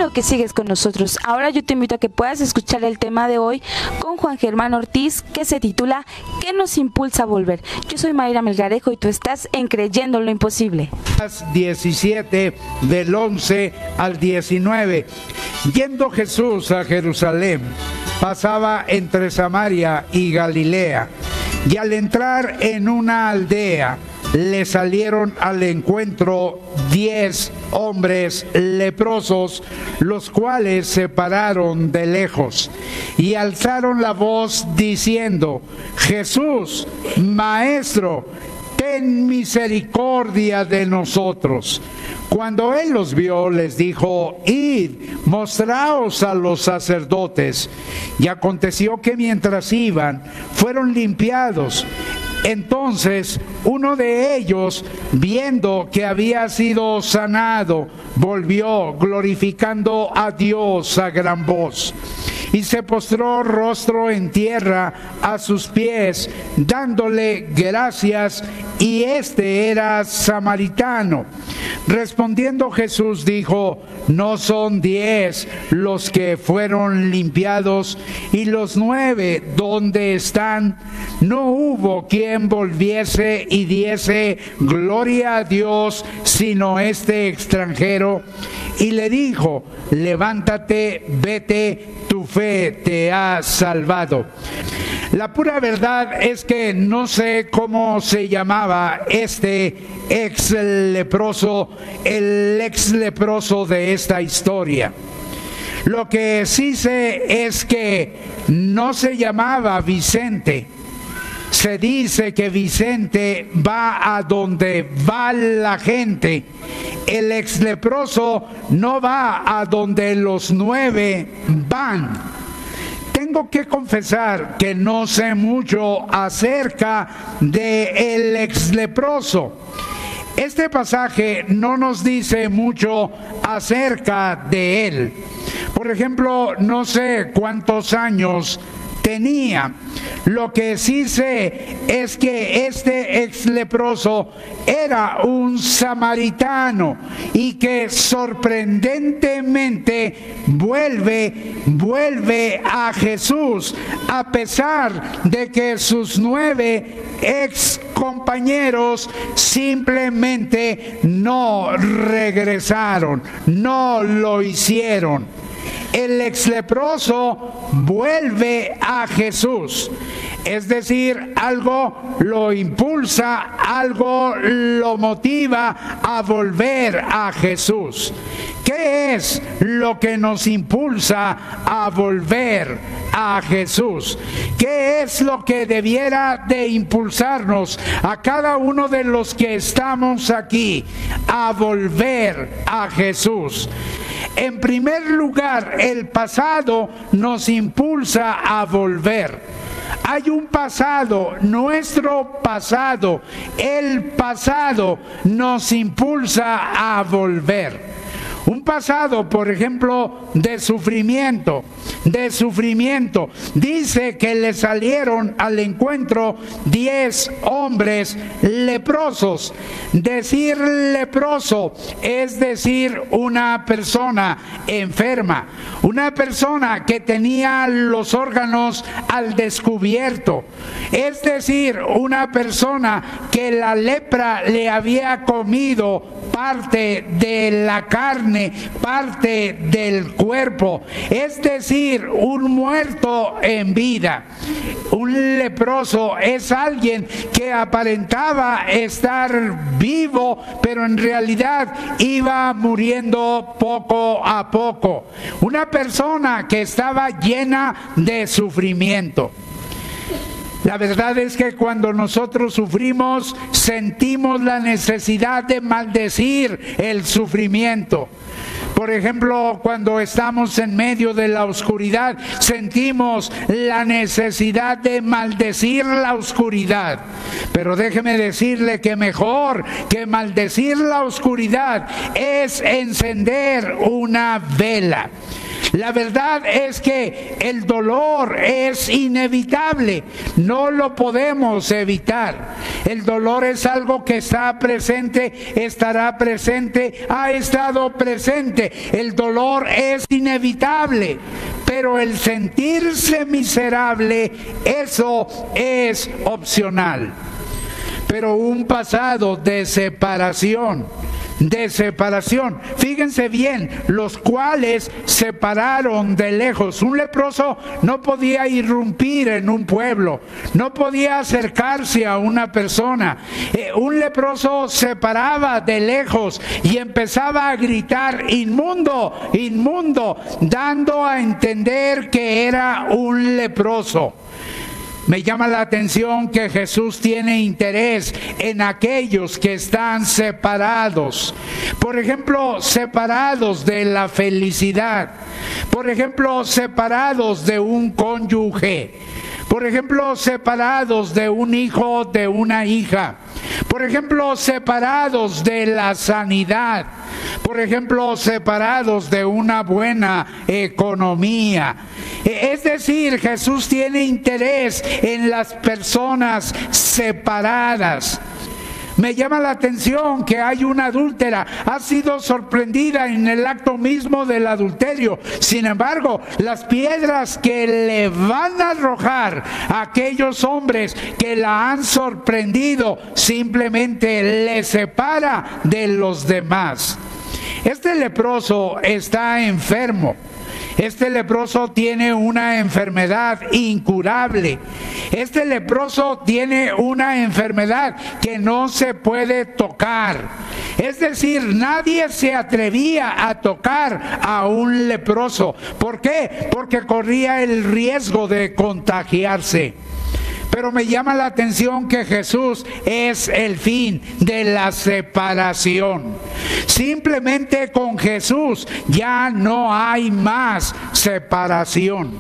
bueno que sigues con nosotros. Ahora yo te invito a que puedas escuchar el tema de hoy con Juan Germán Ortiz, que se titula ¿Qué nos impulsa a volver? Yo soy Mayra Melgarejo y tú estás en Creyendo lo Imposible. 17 del 11 al 19. Yendo Jesús a Jerusalén, pasaba entre Samaria y Galilea, y al entrar en una aldea, le salieron al encuentro 10 hombres leprosos, los cuales se pararon de lejos y alzaron la voz diciendo: Jesús, Maestro, ten misericordia de nosotros. Cuando él los vio, les dijo: Id, mostraos a los sacerdotes. Y aconteció que mientras iban, fueron limpiados. Entonces uno de ellos, viendo que había sido sanado, volvió glorificando a Dios a gran voz. Y se postró rostro en tierra a sus pies, dándole gracias, y este era samaritano. Respondiendo Jesús dijo: ¿No son 10 los que fueron limpiados? ¿Y los 9 dónde están? No hubo quien volviese y diese gloria a Dios, sino este extranjero. Y le dijo: levántate, vete, tu fe te ha salvado. La pura verdad es que no sé cómo se llamaba este ex leproso, el ex leproso de esta historia. Lo que sí sé es que no se llamaba Vicente. Se dice que Vicente va a donde va la gente. El ex leproso no va a donde los 9 van. Tengo que confesar que no sé mucho acerca del ex leproso. Este pasaje no nos dice mucho acerca de él. Por ejemplo, no sé cuántos años tenía. Lo que sí sé es que este ex leproso era un samaritano y que sorprendentemente vuelve a Jesús, a pesar de que sus 9 ex compañeros simplemente no regresaron, no lo hicieron. El ex leproso vuelve a Jesús, es decir, algo lo impulsa, algo lo motiva a volver a Jesús. ¿Qué es lo que nos impulsa a volver a Jesús? ¿Qué es lo que debiera de impulsarnos a cada uno de los que estamos aquí a volver a Jesús? En primer lugar, el pasado nos impulsa a volver. Hay un pasado, nuestro pasado, el pasado nos impulsa a volver. Un pasado, por ejemplo, de sufrimiento. Dice que le salieron al encuentro 10 hombres leprosos. Decir leproso es decir una persona enferma, una persona que tenía los órganos al descubierto. Es decir, una persona que la lepra le había comido parte de la carne, parte del cuerpo, es decir, un muerto en vida. Un leproso es alguien que aparentaba estar vivo, pero en realidad iba muriendo poco a poco. Una persona que estaba llena de sufrimiento. La verdad es que cuando nosotros sufrimos, sentimos la necesidad de maldecir el sufrimiento. Por ejemplo, cuando estamos en medio de la oscuridad, sentimos la necesidad de maldecir la oscuridad. Pero déjeme decirle que mejor que maldecir la oscuridad es encender una vela. La verdad es que el dolor es inevitable, no lo podemos evitar. El dolor es algo que está presente, estará presente, ha estado presente. El dolor es inevitable, pero el sentirse miserable, eso es opcional. Pero un pasado de separación, fíjense bien, los cuales separaron de lejos. Un leproso no podía irrumpir en un pueblo, no podía acercarse a una persona. Un leproso se paraba de lejos y empezaba a gritar: inmundo, inmundo, dando a entender que era un leproso. Me llama la atención que Jesús tiene interés en aquellos que están separados. Por ejemplo, separados de la felicidad. Por ejemplo, separados de un cónyuge. Por ejemplo, separados de un hijo, de una hija. Por ejemplo, separados de la sanidad. Por ejemplo, separados de una buena economía. Es decir, Jesús tiene interés en las personas separadas. Me llama la atención que hay una adúltera, ha sido sorprendida en el acto mismo del adulterio. Sin embargo, las piedras que le van a arrojar a aquellos hombres que la han sorprendido simplemente le separa de los demás. Este leproso está enfermo. Este leproso tiene una enfermedad incurable. Este leproso tiene una enfermedad que no se puede tocar. Es decir, nadie se atrevía a tocar a un leproso. ¿Por qué? Porque corría el riesgo de contagiarse. Pero me llama la atención que Jesús es el fin de la separación. Simplemente con Jesús ya no hay más separación.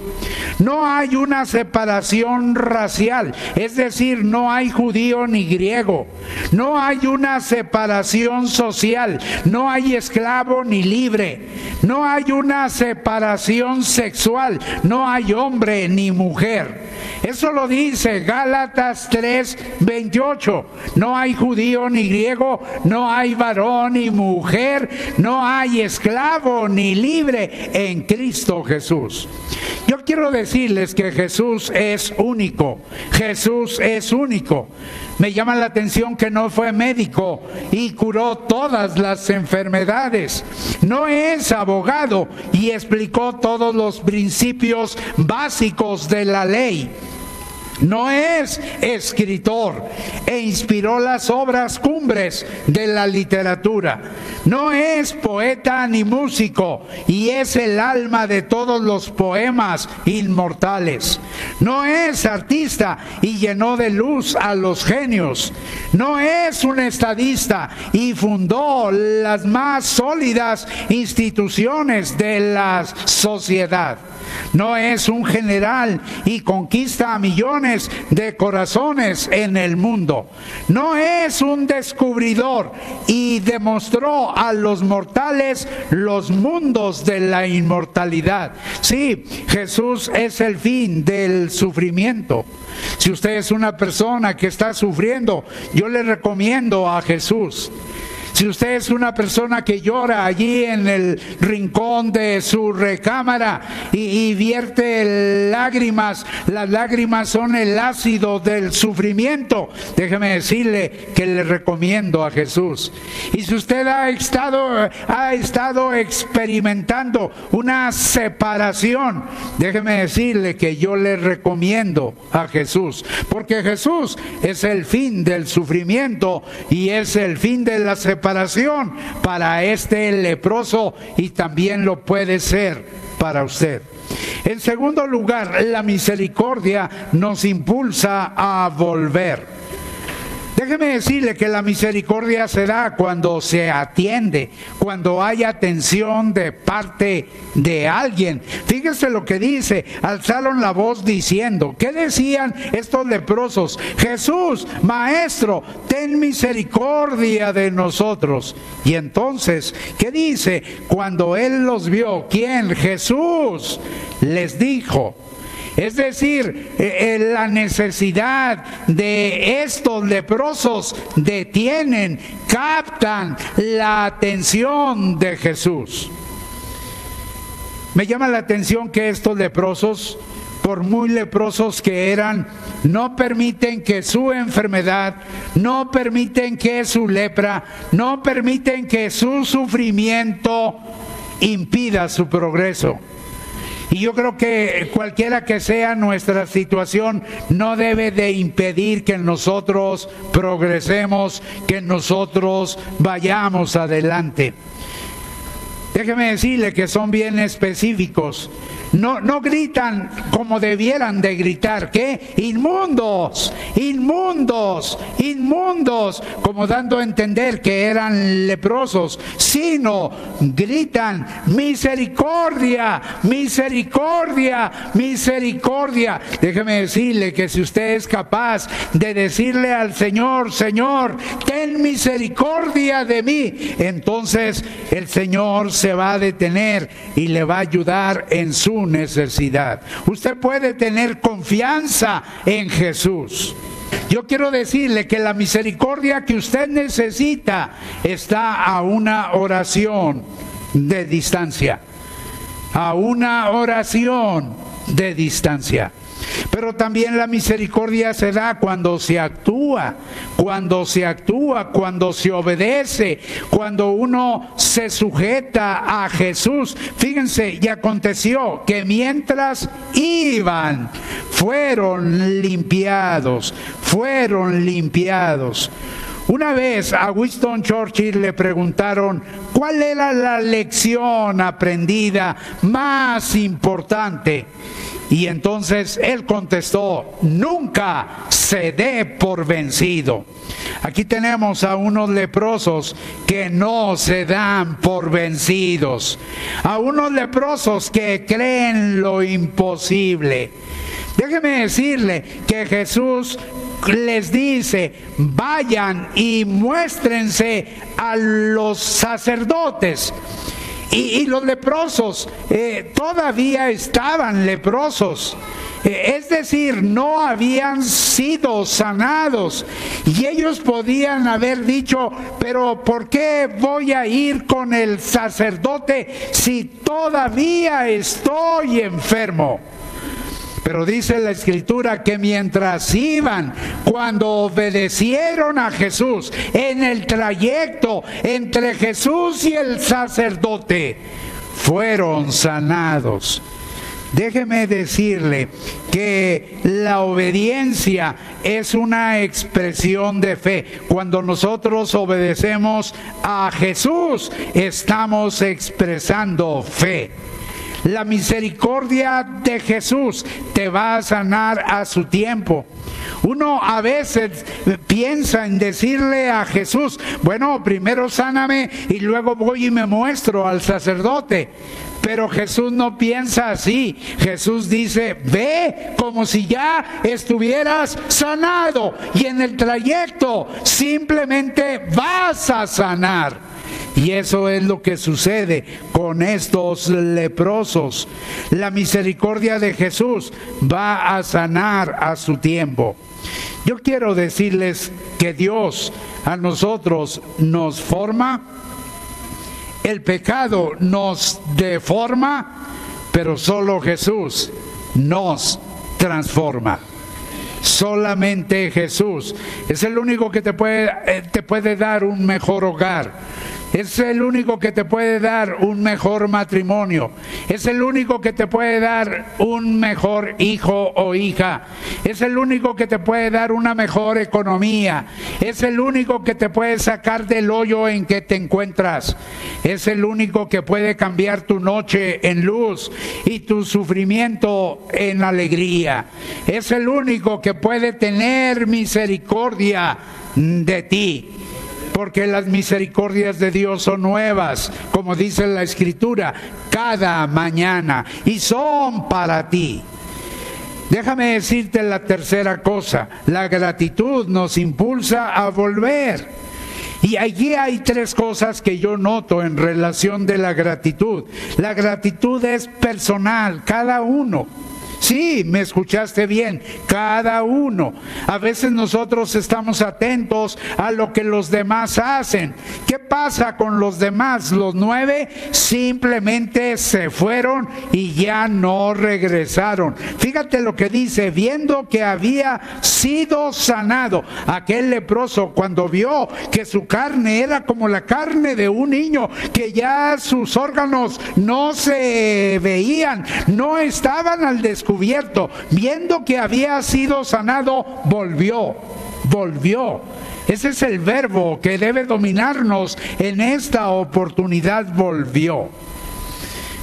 No hay una separación racial, es decir, no hay judío ni griego. No hay una separación social, no hay esclavo ni libre. No hay una separación sexual, no hay hombre ni mujer. Eso lo dice Gálatas 3:28. No hay judío ni griego, no hay varón ni mujer, no hay esclavo ni libre en Cristo Jesús. Yo quiero decirles que Jesús es único. Jesús es único. Me llama la atención que no fue médico y curó todas las enfermedades. No es abogado y explicó todos los principios básicos de la ley. No es escritor e inspiró las obras cumbres de la literatura. No es poeta ni músico y es el alma de todos los poemas inmortales. No es artista y llenó de luz a los genios. No es un estadista y fundó las más sólidas instituciones de la sociedad. No es un general y conquista a millones de corazones en el mundo. No es un descubridor y demostró a los mortales los mundos de la inmortalidad. Sí, Jesús es el fin del sufrimiento. Si usted es una persona que está sufriendo, yo le recomiendo a Jesús. Si usted es una persona que llora allí en el rincón de su recámara y vierte lágrimas, las lágrimas son el ácido del sufrimiento, déjeme decirle que le recomiendo a Jesús. Y si usted ha estado experimentando una separación, déjeme decirle que yo le recomiendo a Jesús, porque Jesús es el fin del sufrimiento y es el fin de la separación para este leproso y también lo puede ser para usted. En segundo lugar, la misericordia nos impulsa a volver. Déjeme decirle que la misericordia se da cuando se atiende, cuando hay atención de parte de alguien. Fíjese lo que dice: alzaron la voz diciendo. ¿Qué decían estos leprosos? Jesús, Maestro, ten misericordia de nosotros. Y entonces, ¿qué dice? Cuando él los vio, ¿quién? Jesús les dijo. Es decir, la necesidad de estos leprosos detienen, captan la atención de Jesús. Me llama la atención que estos leprosos, por muy leprosos que eran, no permiten que su enfermedad, no permiten que su lepra, no permiten que su sufrimiento impida su progreso. Y yo creo que cualquiera que sea nuestra situación, no debe de impedir que nosotros progresemos, que nosotros vayamos adelante. Déjeme decirle que son bien específicos. No gritan como debieran de gritar. ¿Qué? Inmundos, inmundos, inmundos, como dando a entender que eran leprosos, sino gritan: misericordia, misericordia, misericordia. Déjeme decirle que si usted es capaz de decirle al Señor: Señor, ten misericordia de mí, entonces el Señor se va a detener y le va a ayudar en su necesidad. Usted puede tener confianza en Jesús. Yo quiero decirle que la misericordia que usted necesita está a una oración de distancia. A una oración de distancia. Pero también la misericordia se da cuando se actúa, cuando se obedece, cuando uno se sujeta a Jesús. Fíjense, y aconteció que mientras iban, fueron limpiados. Una vez a Winston Churchill le preguntaron cuál era la lección aprendida más importante. Y entonces él contestó: nunca se dé por vencido. Aquí tenemos a unos leprosos que no se dan por vencidos, a unos leprosos que creen lo imposible. Déjeme decirle que Jesús les dice: vayan y muéstrense a los sacerdotes. Y los leprosos todavía estaban leprosos. Es decir, no habían sido sanados. Y ellos podían haber dicho: pero ¿por qué voy a ir con el sacerdote si todavía estoy enfermo? Pero dice la Escritura que mientras iban, cuando obedecieron a Jesús, en el trayecto entre Jesús y el sacerdote, fueron sanados. Déjeme decirle que la obediencia es una expresión de fe. Cuando nosotros obedecemos a Jesús, estamos expresando fe. La misericordia de Jesús te va a sanar a su tiempo. Uno a veces piensa en decirle a Jesús: bueno, primero sáname y luego voy y me muestro al sacerdote. Pero Jesús no piensa así. Jesús dice: ve como si ya estuvieras sanado, y en el trayecto simplemente vas a sanar. Y eso es lo que sucede con estos leprosos. La misericordia de Jesús va a sanar a su tiempo. Yo quiero decirles que Dios a nosotros nos forma, el pecado nos deforma, pero solo Jesús nos transforma. Solamente Jesús es el único que te puede dar un mejor hogar. Es el único que te puede dar un mejor matrimonio. Es el único que te puede dar un mejor hijo o hija. Es el único que te puede dar una mejor economía. Es el único que te puede sacar del hoyo en que te encuentras. Es el único que puede cambiar tu noche en luz y tu sufrimiento en alegría. Es el único que puede tener misericordia de ti. Porque las misericordias de Dios son nuevas, como dice la Escritura, cada mañana, y son para ti. Déjame decirte la tercera cosa: la gratitud nos impulsa a volver. Y allí hay tres cosas que yo noto en relación de la gratitud. La gratitud es personal, cada uno. Sí, me escuchaste bien, cada uno. A veces nosotros estamos atentos a lo que los demás hacen. ¿Qué pasa con los demás? Los 9 simplemente se fueron y ya no regresaron. Fíjate lo que dice: viendo que había sido sanado. Aquel leproso, cuando vio que su carne era como la carne de un niño, que ya sus órganos no se veían, no estaban al descubierto, viendo que había sido sanado, volvió. Ese es el verbo que debe dominarnos en esta oportunidad: volvió.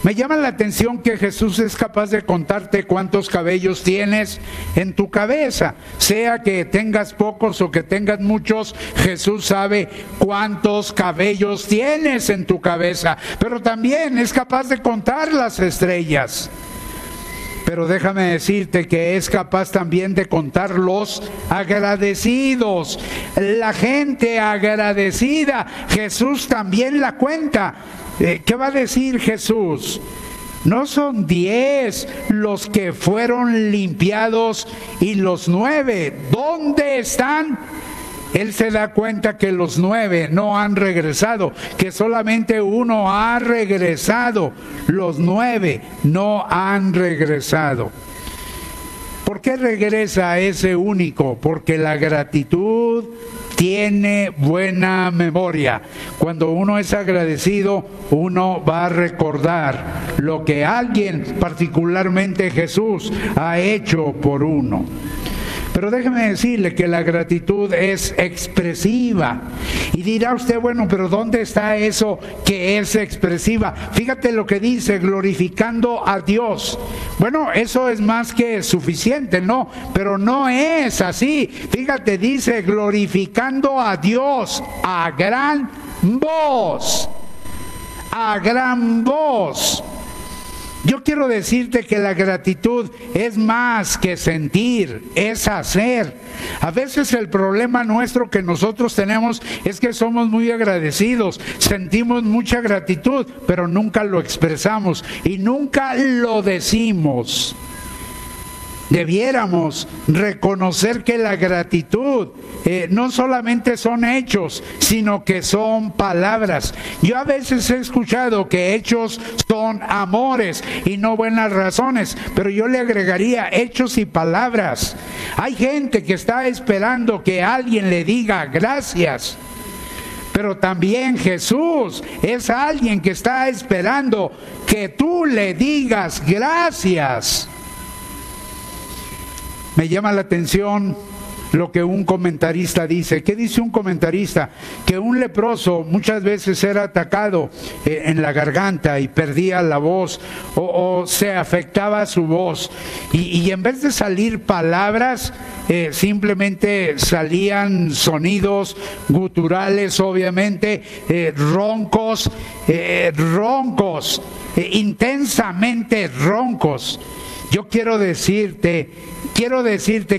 Me llama la atención que Jesús es capaz de contarte cuántos cabellos tienes en tu cabeza. Sea que tengas pocos o que tengas muchos, Jesús sabe cuántos cabellos tienes en tu cabeza. Pero también es capaz de contar las estrellas. Pero déjame decirte que es capaz también de contar los agradecidos. La gente agradecida, Jesús también la cuenta. ¿Qué va a decir Jesús? ¿No son 10 los que fueron limpiados y los 9? ¿Dónde están? Él se da cuenta que los 9 no han regresado, que solamente uno ha regresado. Los 9 no han regresado. ¿Por qué regresa ese único? Porque la gratitud tiene buena memoria. Cuando uno es agradecido, uno va a recordar lo que alguien, particularmente Jesús, ha hecho por uno. Pero déjeme decirle que la gratitud es expresiva. Y dirá usted: bueno, pero ¿dónde está eso que es expresiva? Fíjate lo que dice: glorificando a Dios. Bueno, eso es más que suficiente, ¿no? Pero no es así. Fíjate, dice: glorificando a Dios a gran voz. A gran voz. Yo quiero decirte que la gratitud es más que sentir, es hacer. A veces el problema nuestro que nosotros tenemos es que somos muy agradecidos, sentimos mucha gratitud, pero nunca lo expresamos y nunca lo decimos. Debiéramos reconocer que la gratitud no solamente son hechos, sino que son palabras. Yo a veces he escuchado que hechos son amores y no buenas razones, pero yo le agregaría hechos y palabras. Hay gente que está esperando que alguien le diga gracias. Pero también Jesús es alguien que está esperando que tú le digas gracias. Me llama la atención lo que un comentarista dice. ¿Qué dice un comentarista? Que un leproso muchas veces era atacado en la garganta y perdía la voz o se afectaba su voz. Y en vez de salir palabras, simplemente salían sonidos guturales, obviamente, roncos, intensamente roncos. Yo quiero decirte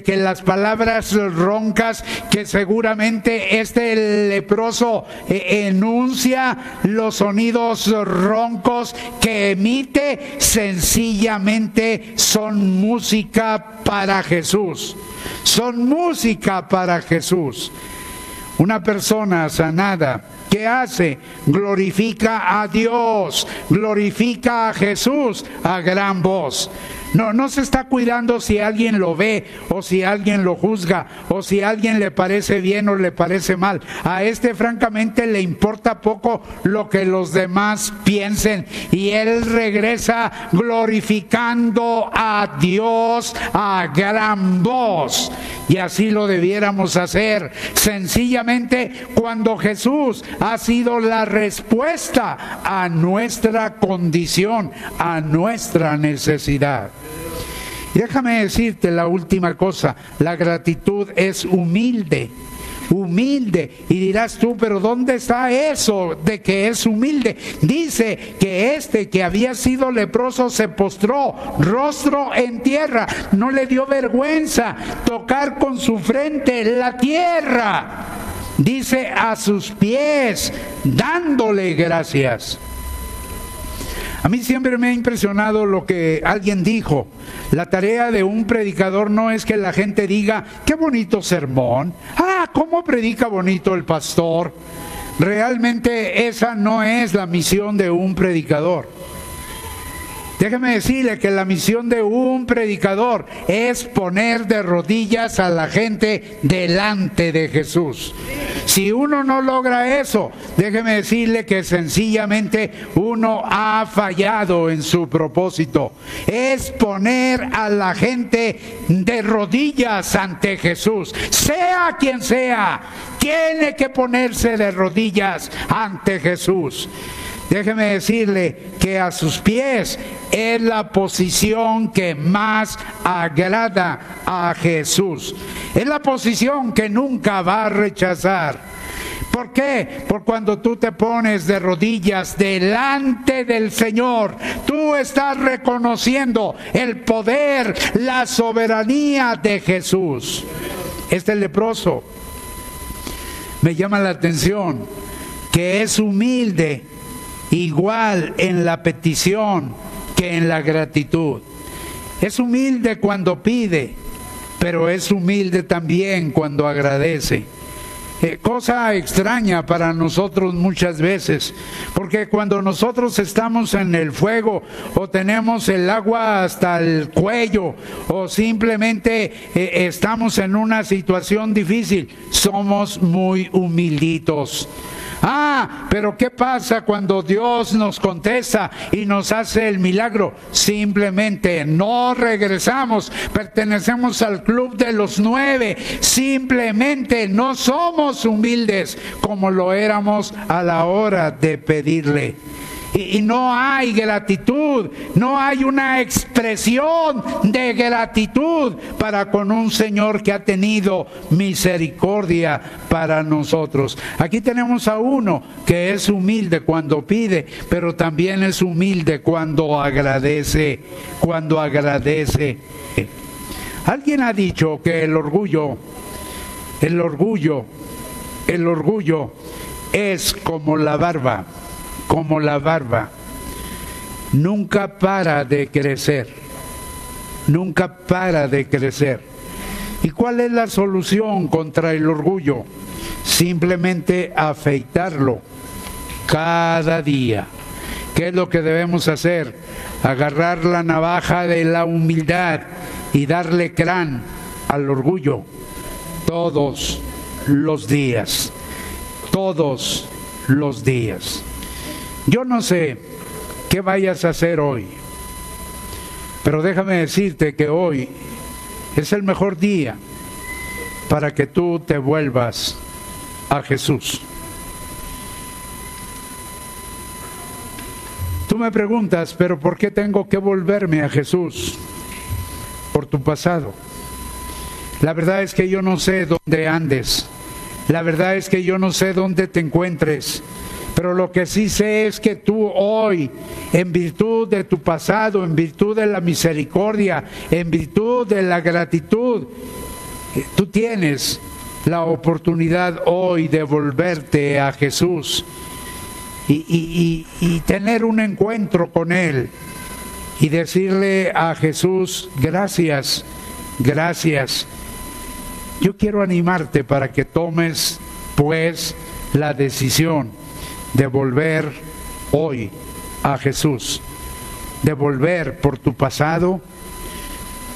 que las palabras roncas que seguramente este leproso enuncia, los sonidos roncos que emite, sencillamente son música para Jesús. Son música para Jesús. Una persona sanada, ¿qué hace? Glorifica a Dios, glorifica a Jesús a gran voz. No se está cuidando si alguien lo ve o si alguien lo juzga o si a alguien le parece bien o le parece mal. A francamente le importa poco lo que los demás piensen, y él regresa glorificando a Dios a gran voz. Y así lo debiéramos hacer, sencillamente cuando Jesús ha sido la respuesta a nuestra condición, a nuestra necesidad. Y déjame decirte la última cosa: la gratitud es humilde. Y dirás tú, pero ¿dónde está eso de que es humilde? Dice que que había sido leproso se postró rostro en tierra, no le dio vergüenza tocar con su frente la tierra. Dice a sus pies, dándole gracias. A mí siempre me ha impresionado lo que alguien dijo: la tarea de un predicador no es que la gente diga, qué bonito sermón, cómo predica bonito el pastor. Realmente esa no es la misión de un predicador. Déjeme decirle que la misión de un predicador es poner de rodillas a la gente delante de Jesús. Si uno no logra eso, déjeme decirle que sencillamente uno ha fallado en su propósito. Es poner a la gente de rodillas ante Jesús. Sea quien sea, tiene que ponerse de rodillas ante Jesús. Déjeme decirle que a sus pies es la posición que más agrada a Jesús. Es la posición que nunca va a rechazar. ¿Por qué? Porque cuando tú te pones de rodillas delante del Señor, tú estás reconociendo el poder, la soberanía de Jesús. Este leproso me llama la atención que es humilde, igual en la petición que en la gratitud. Es humilde cuando pide, pero es humilde también cuando agradece. Cosa extraña para nosotros muchas veces, porque cuando nosotros estamos en el fuego o tenemos el agua hasta el cuello o simplemente estamos en una situación difícil, somos muy humilditos. Pero ¿qué pasa cuando Dios nos contesta y nos hace el milagro? Simplemente no regresamos, pertenecemos al club de los 9, simplemente no somos humildes como lo éramos a la hora de pedirle. Y no hay gratitud, no hay una expresión de gratitud para con un Señor que ha tenido misericordia para nosotros. Aquí tenemos a uno que es humilde cuando pide, pero también es humilde cuando agradece, Alguien ha dicho que el orgullo es como la barba. Nunca para de crecer. ¿Y cuál es la solución contra el orgullo? Simplemente afeitarlo cada día. ¿Qué es lo que debemos hacer? Agarrar la navaja de la humildad y darle crán al orgullo todos los días. Yo no sé qué vayas a hacer hoy, pero déjame decirte que hoy es el mejor día para que tú te vuelvas a Jesús. Tú me preguntas, pero ¿por qué tengo que volverme a Jesús? Por tu pasado. La verdad es que yo no sé dónde andes. La verdad es que yo no sé dónde te encuentres. Pero lo que sí sé es que tú hoy, en virtud de tu pasado, en virtud de la misericordia, en virtud de la gratitud, tú tienes la oportunidad hoy de volverte a Jesús y tener un encuentro con Él y decirle a Jesús, gracias. Yo quiero animarte para que tomes pues la decisión de volver hoy a Jesús, de volver por tu pasado,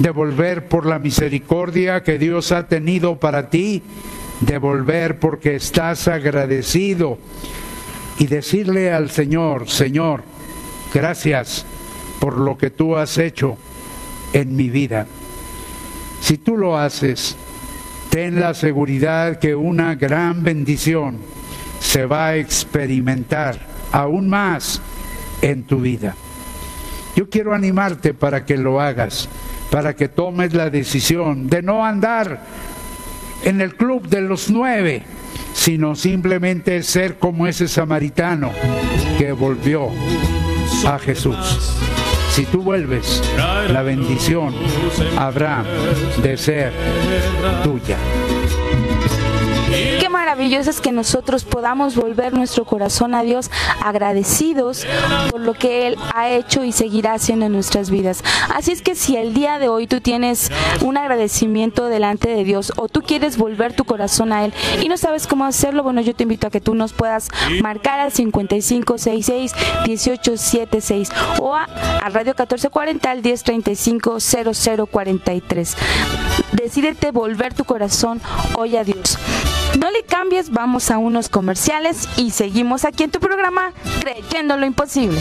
de volver por la misericordia que Dios ha tenido para ti, de volver porque estás agradecido y decirle al Señor: Señor, gracias por lo que tú has hecho en mi vida. Si tú lo haces, ten la seguridad que una gran bendición se va a experimentar aún más en tu vida. Yo quiero animarte para que lo hagas, para que tomes la decisión de no andar en el club de los 9, sino simplemente ser como ese samaritano que volvió a Jesús. Si tú vuelves, la bendición habrá de ser tuya. Qué maravilloso es que nosotros podamos volver nuestro corazón a Dios agradecidos por lo que Él ha hecho y seguirá haciendo en nuestras vidas. Así es que si el día de hoy tú tienes un agradecimiento delante de Dios o tú quieres volver tu corazón a Él y no sabes cómo hacerlo, bueno, yo te invito a que tú nos puedas marcar al 5566-1876 o a Radio 1440 al 1035-0043. Decídete volver tu corazón hoy a Dios. No le cambies, vamos a unos comerciales y seguimos aquí en tu programa Creyendo lo Imposible.